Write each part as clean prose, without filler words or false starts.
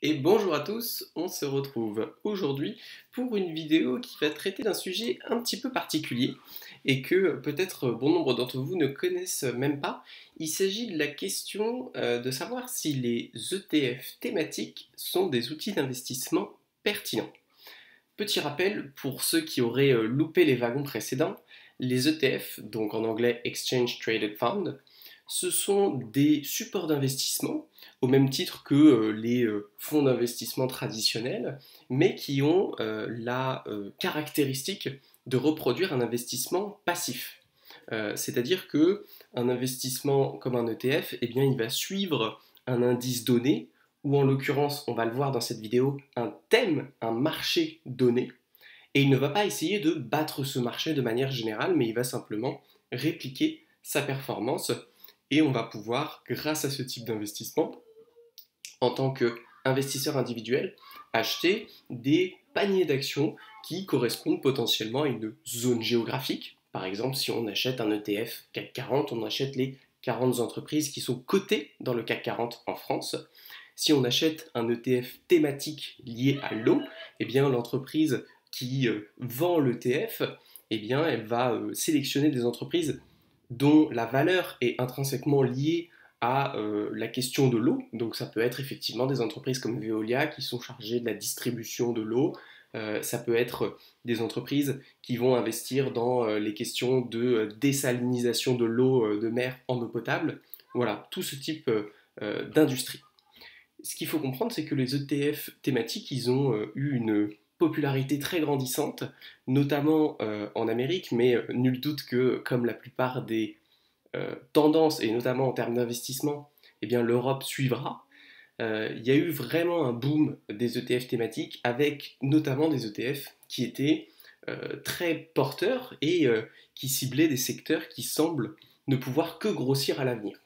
Et bonjour à tous, on se retrouve aujourd'hui pour une vidéo qui va traiter d'un sujet un petit peu particulier et que peut-être bon nombre d'entre vous ne connaissent même pas. Il s'agit de la question de savoir si les ETF thématiques sont des outils d'investissement pertinents. Petit rappel pour ceux qui auraient loupé les wagons précédents, les ETF, donc en anglais Exchange Traded Fund, ce sont des supports d'investissement au même titre que les fonds d'investissement traditionnels, mais qui ont la caractéristique de reproduire un investissement passif. C'est-à-dire que un investissement comme un ETF, eh bien, il va suivre un indice donné, ou en l'occurrence, on va le voir dans cette vidéo, un thème, un marché donné, et il ne va pas essayer de battre ce marché de manière générale, mais il va simplement répliquer sa performance, et on va pouvoir, grâce à ce type d'investissement, en tant qu'investisseur individuel, acheter des paniers d'actions qui correspondent potentiellement à une zone géographique. Par exemple, si on achète un ETF CAC 40, on achète les 40 entreprises qui sont cotées dans le CAC 40 en France. Si on achète un ETF thématique lié à l'eau, eh bien l'entreprise qui vend l'ETF, eh bien elle va sélectionner des entreprises dont la valeur est intrinsèquement liée à la question de l'eau. Donc ça peut être effectivement des entreprises comme Veolia qui sont chargées de la distribution de l'eau. Ça peut être des entreprises qui vont investir dans les questions de désalinisation de l'eau de mer en eau potable. Voilà, tout ce type d'industrie. Ce qu'il faut comprendre, c'est que les ETF thématiques, ils ont eu une popularité très grandissante, notamment en Amérique, mais nul doute que, comme la plupart des tendances, et notamment en termes d'investissement, eh bien l'Europe suivra. Il y a eu vraiment un boom des ETF thématiques, avec notamment des ETF qui étaient très porteurs et qui ciblaient des secteurs qui semblent ne pouvoir que grossir à l'avenir.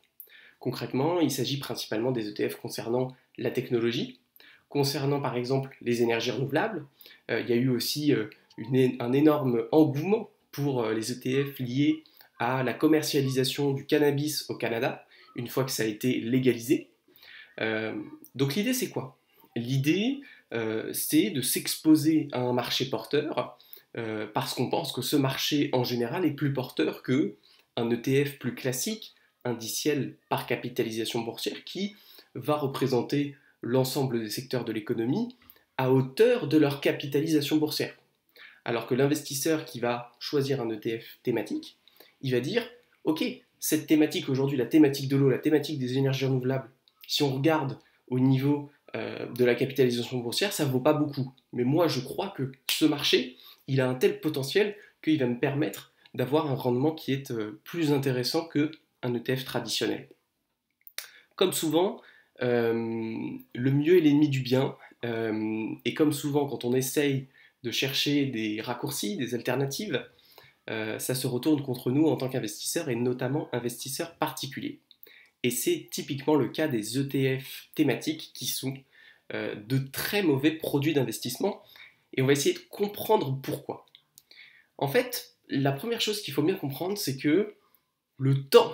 Concrètement, il s'agit principalement des ETF concernant la technologie, concernant par exemple les énergies renouvelables. Il y a eu aussi un énorme engouement pour les ETF liés à la commercialisation du cannabis au Canada, une fois que ça a été légalisé. Euh, donc l'idée c'est quoi? L'idée c'est de s'exposer à un marché porteur, parce qu'on pense que ce marché en général est plus porteur que un ETF plus classique, indiciel par capitalisation boursière, qui va représenter l'ensemble des secteurs de l'économie à hauteur de leur capitalisation boursière. Alors que l'investisseur qui va choisir un ETF thématique, il va dire, ok, cette thématique aujourd'hui, la thématique de l'eau, la thématique des énergies renouvelables, si on regarde au niveau de la capitalisation boursière, ça ne vaut pas beaucoup. Mais moi, je crois que ce marché, il a un tel potentiel qu'il va me permettre d'avoir un rendement qui est plus intéressant qu'un ETF traditionnel. Comme souvent, le mieux est l'ennemi du bien. Et comme souvent, quand on essaye de chercher des raccourcis, des alternatives, ça se retourne contre nous en tant qu'investisseurs et notamment investisseurs particuliers. Et c'est typiquement le cas des ETF thématiques qui sont de très mauvais produits d'investissement. Et on va essayer de comprendre pourquoi. En fait, la première chose qu'il faut bien comprendre, c'est que le temps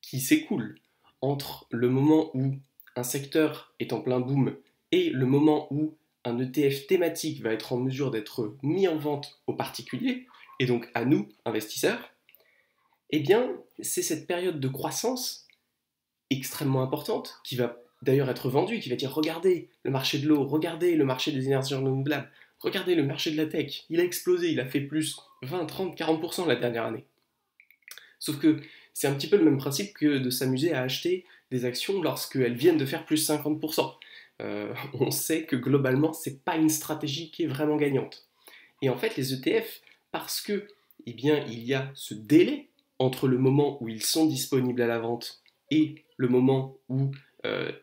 qui s'écoule entre le moment où un secteur est en plein boom et le moment où un ETF thématique va être en mesure d'être mis en vente aux particuliers, et donc à nous, investisseurs, eh bien, c'est cette période de croissance extrêmement importante qui va d'ailleurs être vendue, qui va dire regardez le marché de l'eau, regardez le marché des énergies renouvelables, regardez le marché de la tech, il a explosé, il a fait plus 20, 30, 40% la dernière année. Sauf que c'est un petit peu le même principe que de s'amuser à acheter des actions lorsqu'elles viennent de faire plus 50%. On sait que globalement, c'est pas une stratégie qui est vraiment gagnante. Et en fait, les ETF, parce que eh bien, il y a ce délai entre le moment où ils sont disponibles à la vente et le moment où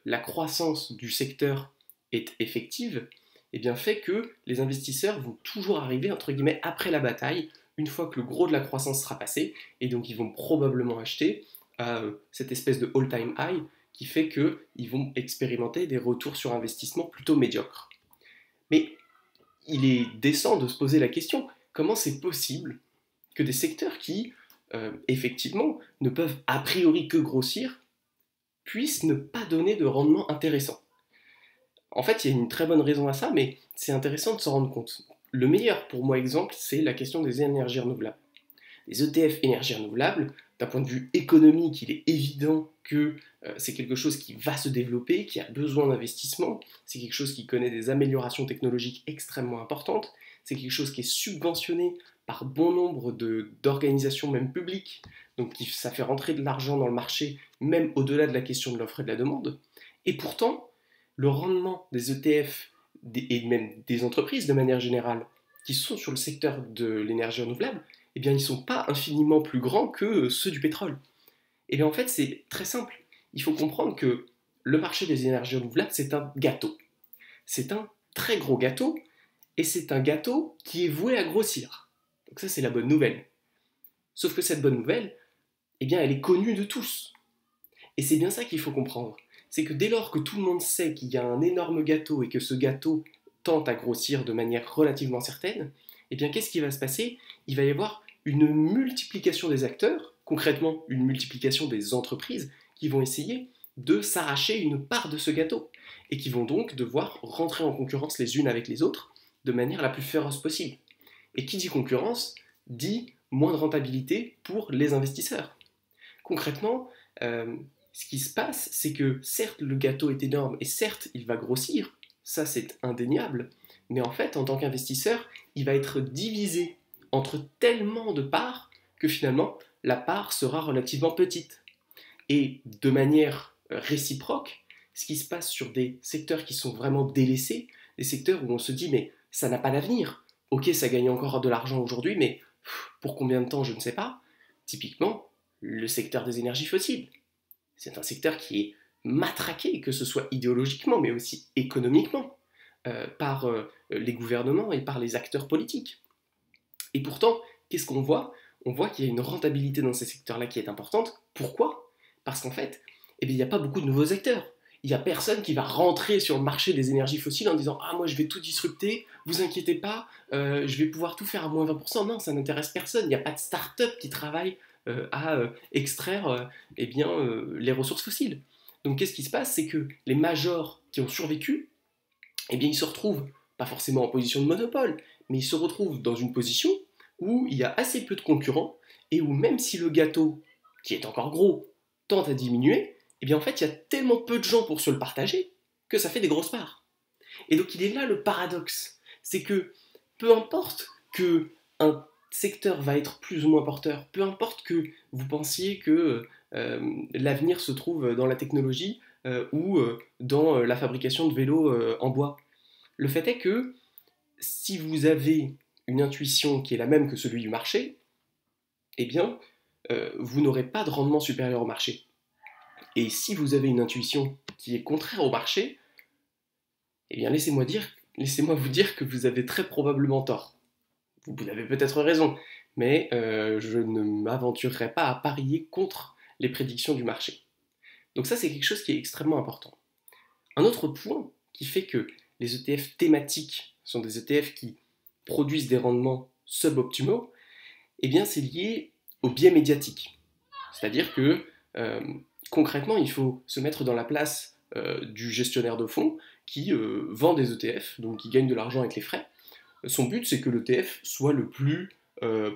la croissance du secteur est effective, eh bien, fait que les investisseurs vont toujours arriver entre guillemets après la bataille, une fois que le gros de la croissance sera passé, et donc ils vont probablement acheter à cette espèce de all-time high qui fait qu'ils vont expérimenter des retours sur investissement plutôt médiocres. Mais il est décent de se poser la question, comment c'est possible que des secteurs qui, effectivement, ne peuvent a priori que grossir, puissent ne pas donner de rendement intéressant? En fait, il y a une très bonne raison à ça, mais c'est intéressant de s'en rendre compte. Le meilleur pour moi exemple, c'est la question des énergies renouvelables. Les ETF énergies renouvelables, d'un point de vue économique, il est évident que c'est quelque chose qui va se développer, qui a besoin d'investissement, c'est quelque chose qui connaît des améliorations technologiques extrêmement importantes, c'est quelque chose qui est subventionné par bon nombre d'organisations même publiques, donc ça fait rentrer de l'argent dans le marché, même au-delà de la question de l'offre et de la demande. Et pourtant, le rendement des ETF et même des entreprises de manière générale qui sont sur le secteur de l'énergie renouvelable, eh bien, ils ne sont pas infiniment plus grands que ceux du pétrole. Et bien, en fait, c'est très simple. Il faut comprendre que le marché des énergies renouvelables, c'est un gâteau. C'est un très gros gâteau, et c'est un gâteau qui est voué à grossir. Donc ça, c'est la bonne nouvelle. Sauf que cette bonne nouvelle, eh bien, elle est connue de tous. Et c'est bien ça qu'il faut comprendre. C'est que dès lors que tout le monde sait qu'il y a un énorme gâteau et que ce gâteau tente à grossir de manière relativement certaine, eh bien qu'est-ce qui va se passer? Il va y avoir une multiplication des acteurs, concrètement une multiplication des entreprises qui vont essayer de s'arracher une part de ce gâteau et qui vont donc devoir rentrer en concurrence les unes avec les autres de manière la plus féroce possible. Et qui dit concurrence dit moins de rentabilité pour les investisseurs. Concrètement, ce qui se passe, c'est que certes le gâteau est énorme et certes il va grossir, ça c'est indéniable, mais en fait en tant qu'investisseur, il va être divisé entre tellement de parts que finalement la part sera relativement petite. Et de manière réciproque, ce qui se passe sur des secteurs qui sont vraiment délaissés, des secteurs où on se dit mais ça n'a pas d'avenir, ok ça gagne encore de l'argent aujourd'hui, mais pour combien de temps je ne sais pas, typiquement le secteur des énergies fossiles. C'est un secteur qui est matraqué, que ce soit idéologiquement, mais aussi économiquement, par les gouvernements et par les acteurs politiques. Et pourtant, qu'est-ce qu'on voit? On voit qu'il y a une rentabilité dans ces secteurs-là qui est importante. Pourquoi? Parce qu'en fait, eh bien, il n'y a pas beaucoup de nouveaux acteurs. Il n'y a personne qui va rentrer sur le marché des énergies fossiles en disant «Ah, moi je vais tout disrupter, vous inquiétez pas, je vais pouvoir tout faire à moins 20%. Non, ça n'intéresse personne. Il n'y a pas de start-up qui travaille à extraire eh bien, les ressources fossiles. Donc qu'est-ce qui se passe? C'est que les majors qui ont survécu, eh bien, ils se retrouvent, pas forcément en position de monopole, mais ils se retrouvent dans une position où il y a assez peu de concurrents et où même si le gâteau, qui est encore gros, tente à diminuer, eh bien en fait il y a tellement peu de gens pour se le partager que ça fait des grosses parts. Et donc il est là le paradoxe, c'est que peu importe que un secteur va être plus ou moins porteur, peu importe que vous pensiez que l'avenir se trouve dans la technologie ou dans la fabrication de vélos en bois. Le fait est que si vous avez une intuition qui est la même que celui du marché, eh bien, vous n'aurez pas de rendement supérieur au marché. Et si vous avez une intuition qui est contraire au marché, eh bien, laissez-moi vous dire que vous avez très probablement tort. Vous avez peut-être raison, mais je ne m'aventurerai pas à parier contre les prédictions du marché. Donc ça, c'est quelque chose qui est extrêmement important. Un autre point qui fait que les ETF thématiques sont des ETF qui produisent des rendements suboptimaux, eh bien c'est lié au biais médiatique. C'est-à-dire que concrètement, il faut se mettre dans la place du gestionnaire de fonds qui vend des ETF, donc qui gagne de l'argent avec les frais. Son but, c'est que l'ETF soit le plus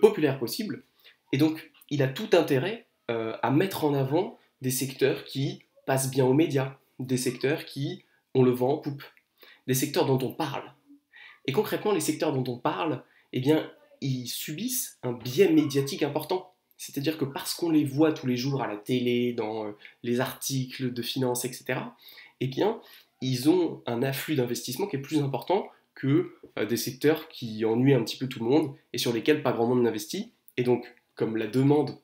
populaire possible. Et donc, il a tout intérêt à mettre en avant des secteurs qui passent bien aux médias, des secteurs qui ont le vent en poupe, des secteurs dont on parle. Et concrètement, les secteurs dont on parle, eh bien, ils subissent un biais médiatique important. C'est-à-dire que parce qu'on les voit tous les jours à la télé, dans les articles de finance, etc., eh bien, ils ont un afflux d'investissement qui est plus important que des secteurs qui ennuient un petit peu tout le monde et sur lesquels pas grand monde n'investit. Et donc, comme la demande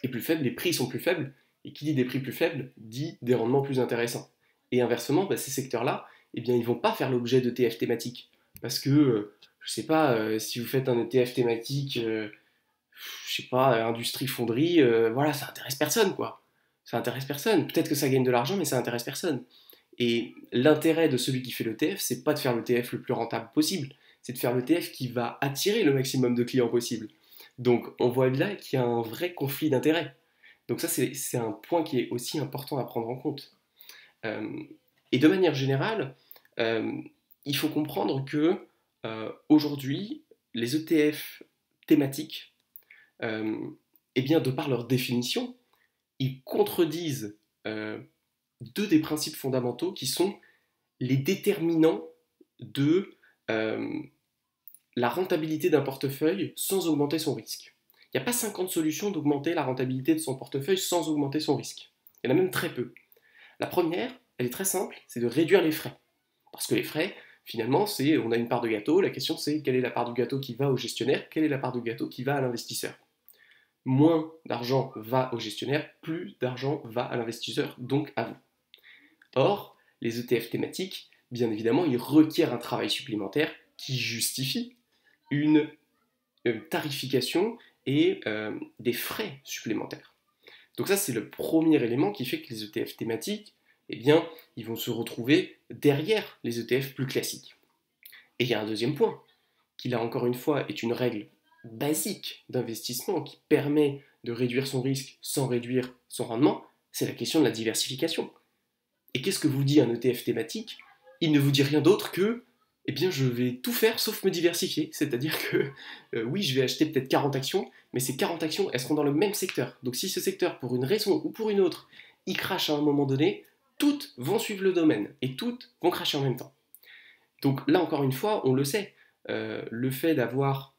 est plus faible, les prix sont plus faibles, et qui dit des prix plus faibles dit des rendements plus intéressants. Et inversement, bah, ces secteurs-là, eh bien, ils ne vont pas faire l'objet d'ETF thématiques. Parce que, je sais pas, si vous faites un ETF thématique, je sais pas, industrie fonderie, voilà, ça intéresse personne, quoi. Ça intéresse personne. Peut-être que ça gagne de l'argent, mais ça intéresse personne. Et l'intérêt de celui qui fait l'ETF, c'est pas de faire l'ETF le plus rentable possible, c'est de faire l'ETF qui va attirer le maximum de clients possible. Donc on voit là qu'il y a un vrai conflit d'intérêts. Donc ça, c'est un point qui est aussi important à prendre en compte. Euh, et de manière générale, euh, il faut comprendre que aujourd'hui, les ETF thématiques, euh, eh bien, de par leur définition, ils contredisent deux des principes fondamentaux qui sont les déterminants de la rentabilité d'un portefeuille sans augmenter son risque. Il n'y a pas 50 solutions d'augmenter la rentabilité de son portefeuille sans augmenter son risque. Il y en a même très peu. La première, elle est très simple, c'est de réduire les frais. Parce que les frais, finalement, c'est on a une part de gâteau, la question c'est quelle est la part du gâteau qui va au gestionnaire, quelle est la part du gâteau qui va à l'investisseur. Moins d'argent va au gestionnaire, plus d'argent va à l'investisseur, donc à vous. Or, les ETF thématiques, bien évidemment, ils requièrent un travail supplémentaire qui justifie une tarification et des frais supplémentaires. Donc ça, c'est le premier élément qui fait que les ETF thématiques, eh bien, ils vont se retrouver derrière les ETF plus classiques. Et il y a un deuxième point, qui là encore une fois est une règle basique d'investissement qui permet de réduire son risque sans réduire son rendement, c'est la question de la diversification. Et qu'est-ce que vous dit un ETF thématique? Il ne vous dit rien d'autre que eh bien, je vais tout faire sauf me diversifier. C'est-à-dire que, oui, je vais acheter peut-être 40 actions, mais ces 40 actions, elles seront dans le même secteur. Donc si ce secteur, pour une raison ou pour une autre, il crache à un moment donné, toutes vont suivre le domaine, et toutes vont cracher en même temps. Donc là, encore une fois, on le sait, le fait d'avoir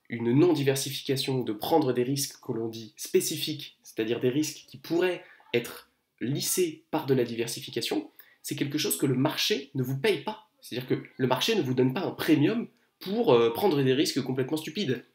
une non-diversification, de prendre des risques que l'on dit spécifiques, c'est-à-dire des risques qui pourraient être lissés par de la diversification, c'est quelque chose que le marché ne vous paye pas. C'est-à-dire que le marché ne vous donne pas un premium pour prendre des risques complètement stupides.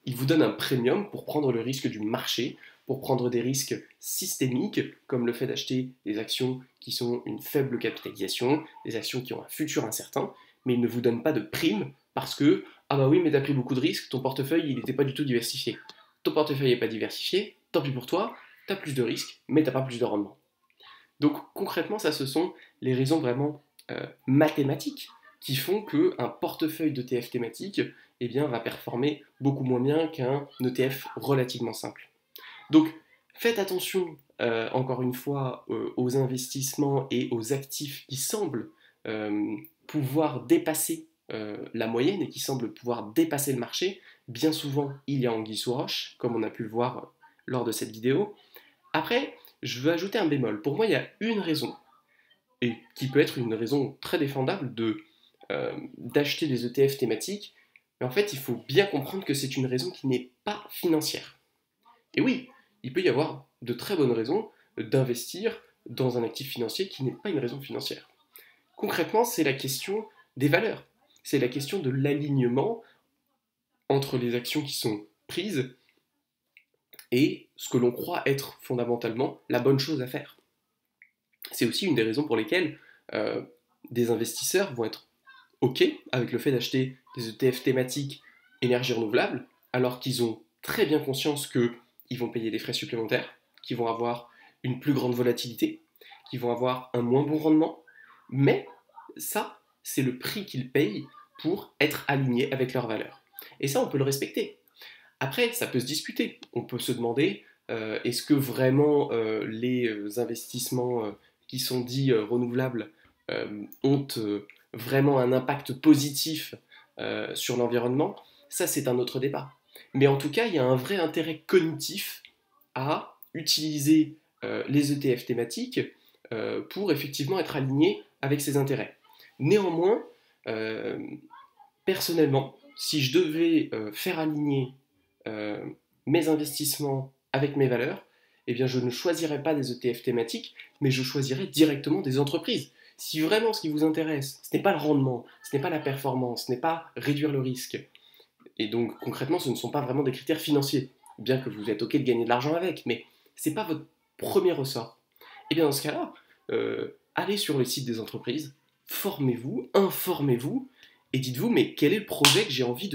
Il vous donne un premium pour prendre le risque du marché, pour prendre des risques systémiques, comme le fait d'acheter des actions qui sont une faible capitalisation, des actions qui ont un futur incertain, mais il ne vous donne pas de prime parce que, ah bah oui, mais t'as pris beaucoup de risques, ton portefeuille, il n'était pas du tout diversifié. Ton portefeuille n'est pas diversifié, tant pis pour toi, t'as plus de risques, mais t'as pas plus de rendement. Donc concrètement, ça, ce sont les raisons vraiment mathématiques qui font qu'un portefeuille d'ETF thématique eh bien, va performer beaucoup moins bien qu'un ETF relativement simple. Donc faites attention, encore une fois, aux investissements et aux actifs qui semblent pouvoir dépasser la moyenne et qui semblent pouvoir dépasser le marché. Bien souvent, il y a anguille sous roche, comme on a pu le voir lors de cette vidéo. Après, je veux ajouter un bémol. Pour moi, il y a une raison, et qui peut être une raison très défendable d'acheter des ETF thématiques, mais en fait, il faut bien comprendre que c'est une raison qui n'est pas financière. Et oui, il peut y avoir de très bonnes raisons d'investir dans un actif financier qui n'est pas une raison financière. Concrètement, c'est la question des valeurs. C'est la question de l'alignement entre les actions qui sont prises et ce que l'on croit être fondamentalement la bonne chose à faire. C'est aussi une des raisons pour lesquelles des investisseurs vont être OK avec le fait d'acheter des ETF thématiques énergie renouvelable, alors qu'ils ont très bien conscience qu'ils vont payer des frais supplémentaires, qu'ils vont avoir une plus grande volatilité, qu'ils vont avoir un moins bon rendement, mais ça, c'est le prix qu'ils payent pour être alignés avec leurs valeurs. Et ça, on peut le respecter. Après, ça peut se discuter. On peut se demander, est-ce que vraiment les investissements qui sont dits renouvelables ont vraiment un impact positif sur l'environnement? Ça, c'est un autre débat. Mais en tout cas, il y a un vrai intérêt cognitif à utiliser les ETF thématiques pour effectivement être aligné avec ces intérêts. Néanmoins, personnellement, si je devais faire aligner mes investissements avec mes valeurs, eh bien je ne choisirais pas des ETF thématiques, mais je choisirais directement des entreprises. Si vraiment ce qui vous intéresse, ce n'est pas le rendement, ce n'est pas la performance, ce n'est pas réduire le risque, et donc concrètement ce ne sont pas vraiment des critères financiers, bien que vous êtes OK de gagner de l'argent avec, mais ce n'est pas votre premier ressort. Et bien dans ce cas-là, allez sur le site des entreprises, formez-vous, informez-vous, et dites-vous, mais quel est le projet que j'ai envie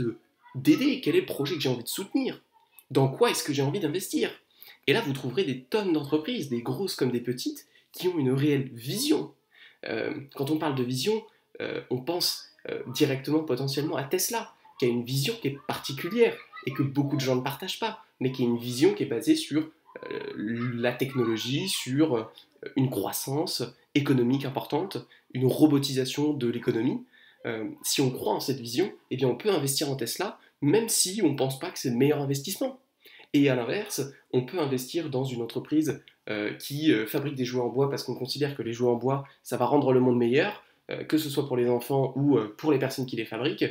d'aider? Quel est le projet que j'ai envie de soutenir? Dans quoi est-ce que j'ai envie d'investir? Et là, vous trouverez des tonnes d'entreprises, des grosses comme des petites, qui ont une réelle vision. Quand on parle de vision, on pense directement potentiellement à Tesla, qui a une vision qui est particulière et que beaucoup de gens ne partagent pas, mais qui est une vision qui est basée sur la technologie, sur une croissance économique importante, une robotisation de l'économie. Si on croit en cette vision, eh bien on peut investir en Tesla, même si on ne pense pas que c'est le meilleur investissement. Et à l'inverse, on peut investir dans une entreprise qui fabrique des jouets en bois parce qu'on considère que les jouets en bois, ça va rendre le monde meilleur, que ce soit pour les enfants ou pour les personnes qui les fabriquent.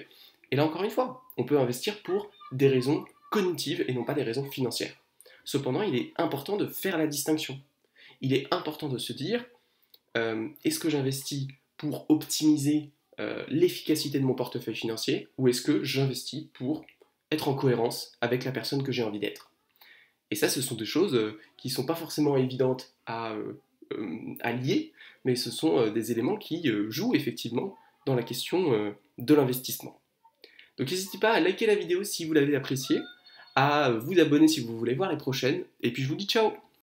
Et là encore une fois, on peut investir pour des raisons cognitives et non pas des raisons financières. Cependant, il est important de faire la distinction. Il est important de se dire, est-ce que j'investis pour optimiser l'efficacité de mon portefeuille financier ou est-ce que j'investis pour être en cohérence avec la personne que j'ai envie d'être? Et ça, ce sont des choses qui ne sont pas forcément évidentes à lier, mais ce sont des éléments qui jouent effectivement dans la question de l'investissement. Donc n'hésitez pas à liker la vidéo si vous l'avez appréciée, à vous abonner si vous voulez voir les prochaines, et puis je vous dis ciao!